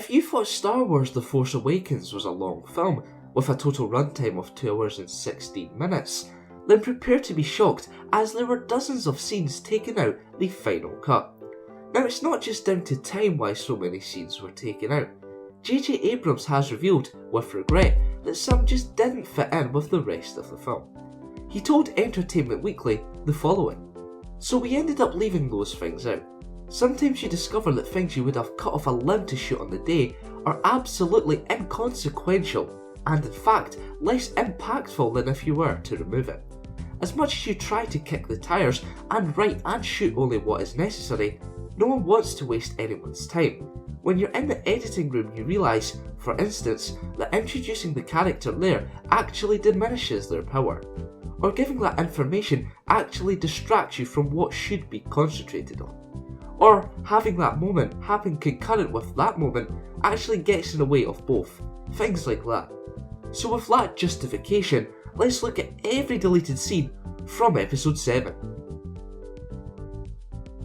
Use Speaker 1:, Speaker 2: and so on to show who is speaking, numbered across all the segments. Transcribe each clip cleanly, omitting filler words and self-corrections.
Speaker 1: If you thought Star Wars The Force Awakens was a long film, with a total runtime of 2 hours and 16 minutes, then prepare to be shocked as there were dozens of scenes taken out the final cut. Now it's not just down to time why so many scenes were taken out. J.J. Abrams has revealed, with regret, that some just didn't fit in with the rest of the film. He told Entertainment Weekly the following: "So we ended up leaving those things out. Sometimes you discover that things you would have cut off a limb to shoot on the day are absolutely inconsequential, and in fact less impactful than if you were to remove it. As much as you try to kick the tires and write and shoot only what is necessary, no one wants to waste anyone's time. When you're in the editing room you realise, for instance, that introducing the character there actually diminishes their power, or giving that information actually distracts you from what should be concentrated on, or having that moment happen concurrent with that moment actually gets in the way of both, things like that. So with that justification, let's look at every deleted scene from episode 7.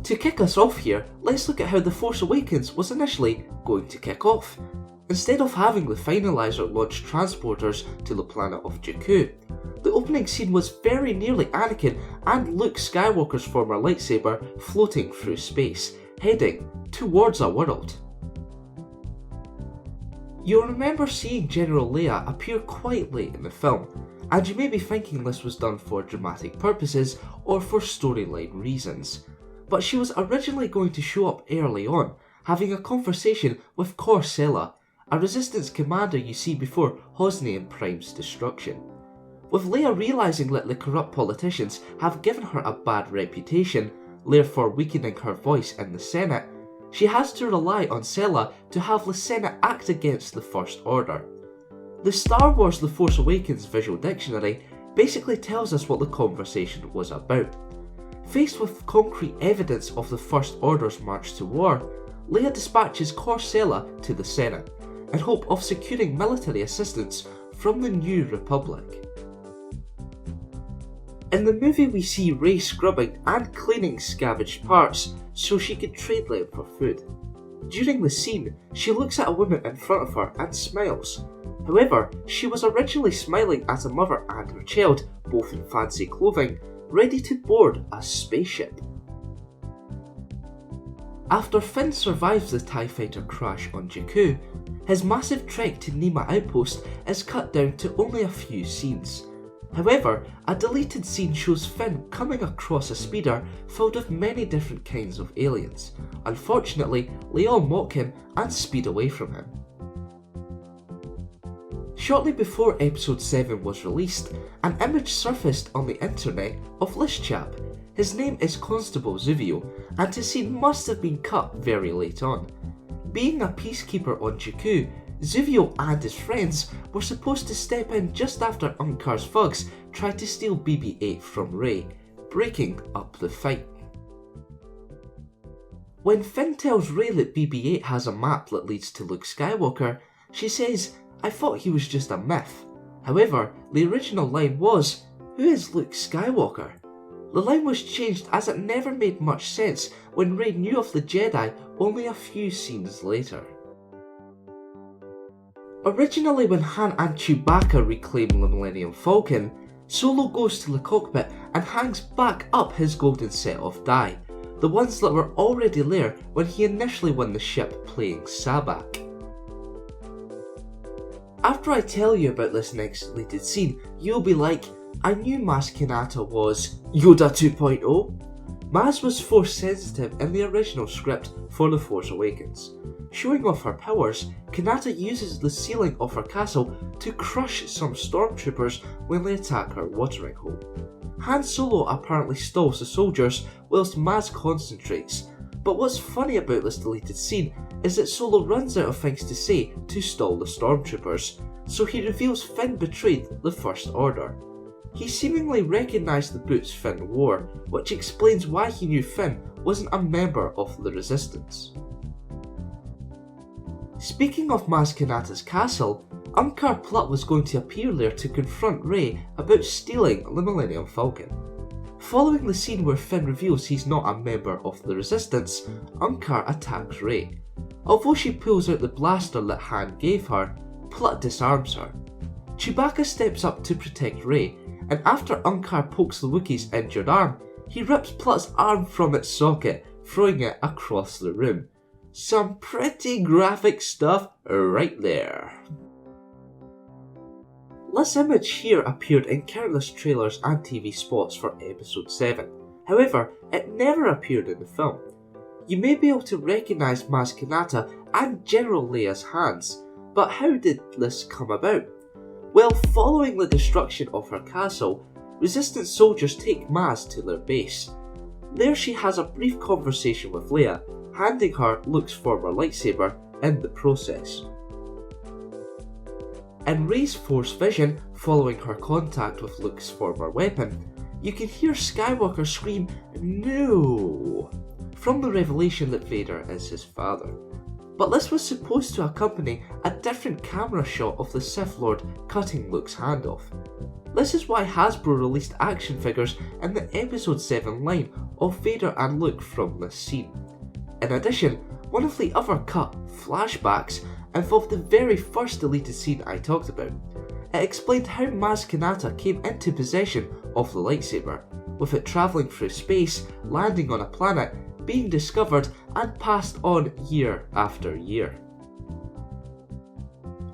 Speaker 1: To kick us off here, let's look at how The Force Awakens was initially going to kick off. Instead of having the finalizer launch transporters to the planet of Jakku, the opening scene was very nearly Anakin and Luke Skywalker's former lightsaber floating through space, heading towards a world. You'll remember seeing General Leia appear quite late in the film, and you may be thinking this was done for dramatic purposes or for storyline reasons. But she was originally going to show up early on, having a conversation with Corcella, a Resistance commander you see before Hosnian Prime's destruction. With Leia realising that the corrupt politicians have given her a bad reputation, therefore weakening her voice in the Senate, she has to rely on Sela to have the Senate act against the First Order. The Star Wars The Force Awakens visual dictionary basically tells us what the conversation was about. Faced with concrete evidence of the First Order's march to war, Leia dispatches Corcella to the Senate in hope of securing military assistance from the New Republic. In the movie we see Rey scrubbing and cleaning scavenged parts so she could trade them for food. During the scene, she looks at a woman in front of her and smiles. However, she was originally smiling at a mother and her child, both in fancy clothing, ready to board a spaceship. After Finn survives the TIE fighter crash on Jakku, his massive trek to Nima Outpost is cut down to only a few scenes. However, a deleted scene shows Finn coming across a speeder filled with many different kinds of aliens. Unfortunately, they all mock him and speed away from him. Shortly before episode 7 was released, an image surfaced on the internet of this chap. His name is Constable Zuvio, and his scene must have been cut very late on. Being a peacekeeper on Jakku, Zuvio and his friends were supposed to step in just after Unkar's thugs tried to steal BB-8 from Rey, breaking up the fight. When Finn tells Rey that BB-8 has a map that leads to Luke Skywalker, she says, "I thought he was just a myth." However, the original line was, "Who is Luke Skywalker?" The line was changed as it never made much sense when Rey knew of the Jedi only a few scenes later. Originally, when Han and Chewbacca reclaim the Millennium Falcon, Solo goes to the cockpit and hangs back up his golden set of die, the ones that were already there when he initially won the ship playing Sabak. After I tell you about this next deleted scene, you'll be like, "I knew Maz Kanata was Yoda 2.0. Maz was Force sensitive in the original script for The Force Awakens. Showing off her powers, Kanata uses the ceiling of her castle to crush some stormtroopers when they attack her watering hole. Han Solo apparently stalls the soldiers whilst Maz concentrates, but what's funny about this deleted scene is that Solo runs out of things to say to stall the stormtroopers, so he reveals Finn betrayed the First Order. He seemingly recognised the boots Finn wore, which explains why he knew Finn wasn't a member of the Resistance. Speaking of Maz Kanata's castle, Unkar Plutt was going to appear there to confront Rey about stealing the Millennium Falcon. Following the scene where Finn reveals he's not a member of the Resistance, Unkar attacks Rey. Although she pulls out the blaster that Han gave her, Plutt disarms her. Chewbacca steps up to protect Rey, and after Unkar pokes the Wookiee's injured arm, he rips Plutt's arm from its socket, throwing it across the room. Some pretty graphic stuff right there. This image here appeared in countless trailers and TV spots for Episode 7. However, it never appeared in the film. You may be able to recognise Maz Kanata and General Leia's hands, but how did this come about? Well, following the destruction of her castle, Resistance soldiers take Maz to their base. There she has a brief conversation with Leia, handing her Luke's former lightsaber in the process. In Rey's Force vision, following her contact with Luke's former weapon, you can hear Skywalker scream "No!" from the revelation that Vader is his father. But this was supposed to accompany a different camera shot of the Sith Lord cutting Luke's hand off. This is why Hasbro released action figures in the Episode 7 line of Vader and Luke from this scene. In addition, one of the other cut flashbacks involved the very first deleted scene I talked about. It explained how Maz Kanata came into possession of the lightsaber, with it travelling through space, landing on a planet, being discovered and passed on year after year.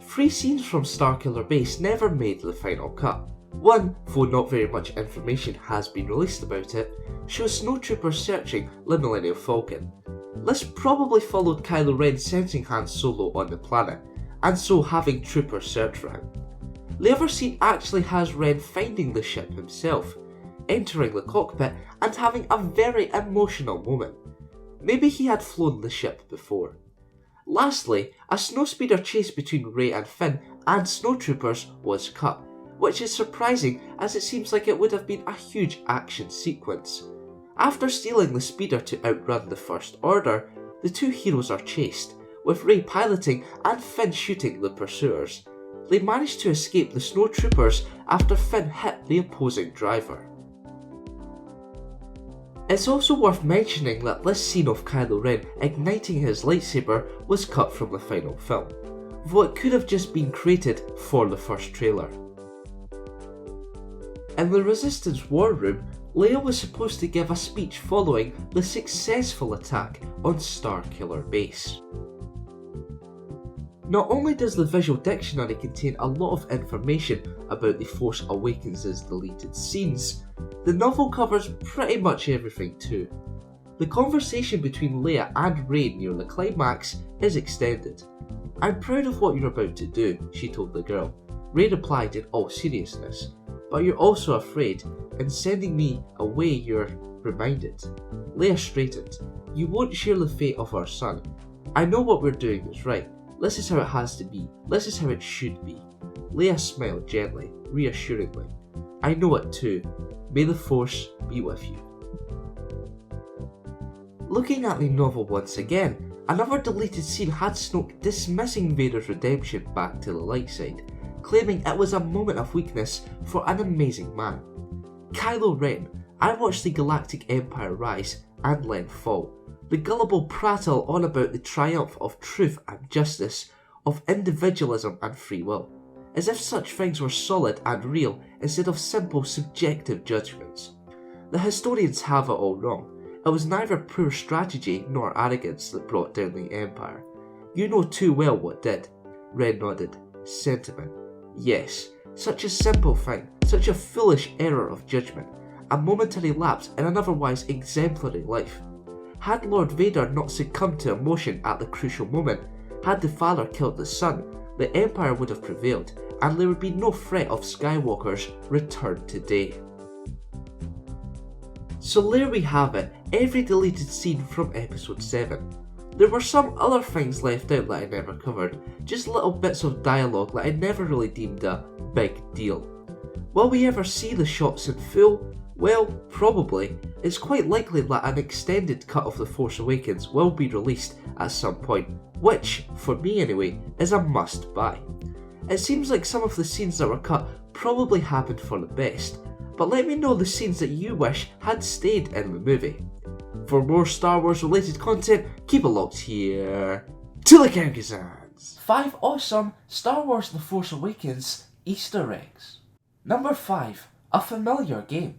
Speaker 1: 3 scenes from Starkiller Base never made the final cut. One, though not very much information has been released about it, shows snowtroopers searching the Millennium Falcon. This probably followed Kylo Ren sensing Han Solo on the planet, and so having troopers search for him. The other scene actually has Ren finding the ship himself, entering the cockpit and having a very emotional moment. Maybe he had flown the ship before. Lastly, a snowspeeder chase between Rey and Finn and snowtroopers was cut, which is surprising as it seems like it would have been a huge action sequence. After stealing the speeder to outrun the First Order, the two heroes are chased, with Rey piloting and Finn shooting the pursuers. They manage to escape the snowtroopers after Finn hit the opposing driver. It's also worth mentioning that this scene of Kylo Ren igniting his lightsaber was cut from the final film, though it could have just been created for the first trailer. In the Resistance War Room, Leia was supposed to give a speech following the successful attack on Starkiller Base. Not only does the visual dictionary contain a lot of information about The Force Awakens' deleted scenes, the novel covers pretty much everything too. The conversation between Leia and Rey near the climax is extended. "I'm proud of what you're about to do," she told the girl. Rey replied in all seriousness, "But you're also afraid. In sending me away, you're reminded." Leia straightened. "You won't share the fate of our son. I know what we're doing is right. This is how it has to be. This is how it should be." Leia smiled gently, reassuringly. "I know it too. May the Force be with you." Looking at the novel once again, another deleted scene had Snoke dismissing Vader's redemption back to the light side, claiming it was a moment of weakness for an amazing man. Kylo Ren, I watched the Galactic Empire rise and then fall. The gullible prattle on about the triumph of truth and justice, of individualism and free will, as if such things were solid and real instead of simple subjective judgments. The historians have it all wrong. It was neither poor strategy nor arrogance that brought down the Empire. You know too well what did. Ren nodded. Sentiment. Yes, such a simple thing, such a foolish error of judgment, a momentary lapse in an otherwise exemplary life. Had Lord Vader not succumbed to emotion at the crucial moment, had the father killed the son, the Empire would have prevailed, and there would be no threat of Skywalker's return today. So there we have it, every deleted scene from Episode 7. There were some other things left out that I never covered, just little bits of dialogue that I never really deemed a big deal. Will we ever see the shots in full? Well, probably. It's quite likely that an extended cut of The Force Awakens will be released at some point, which, for me anyway, is a must buy. It seems like some of the scenes that were cut probably happened for the best, but let me know the scenes that you wish had stayed in the movie. For more Star Wars related content, keep it locked here. to the Kyrgyzstans. 5 awesome Star Wars The Force Awakens Easter eggs. Number 5. A familiar game.